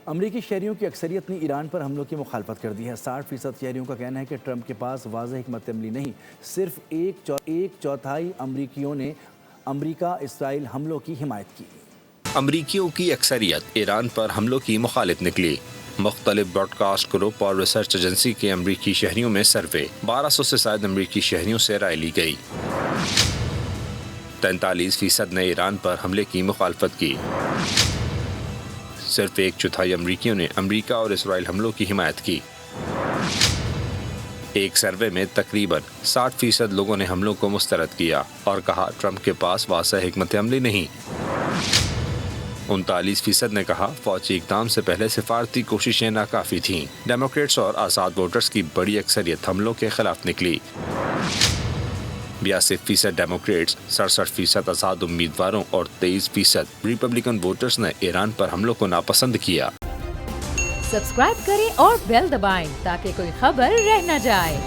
امریکی شہریوں کی اکثریت نے ایران پر حملوں کی مخالفت کر دی ہے۔ 60% شہریوں کا کہنا ہے کہ ٹرمپ کے پاس واضح حکمت عملی نہیں، صرف ایک چوتھائی امریکیوں نے امریکہ اسرائیل حملوں کی حمایت کی۔ امریکیوں کی اکثریت ایران پر حملوں کی مخالف نکلی۔ مختلف براڈ کاسٹ گروپ اور ریسرچ ایجنسی کے امریکی شہریوں میں سروے 1200 سے زائد امریکی شہریوں سے رائے لی گئی۔ 43% نے ایران پر حملے کی مخالفت کی۔ صرف ایک چوتھائی امریکیوں نے امریکہ اور اسرائیل حملوں کی حمایت کی۔ ایک سروے میں تقریباً 60% لوگوں نے حملوں کو مسترد کیا اور کہا ٹرمپ کے پاس واضح حکمت عملی نہیں۔ 39% نے کہا فوجی اقدام سے پہلے سفارتی کوششیں ناکافی تھیں۔ ڈیموکریٹس اور آزاد ووٹرز کی بڑی اکثریت حملوں کے خلاف نکلی۔ 82% ڈیموکریٹس، 67% آزاد امیدواروں اور 23% ریپبلکن ووٹرز نے ایران پر حملوں کو ناپسند کیا۔ سبسکرائب کریں اور بیل دبائیں تاکہ کوئی خبر رہ نہ جائے۔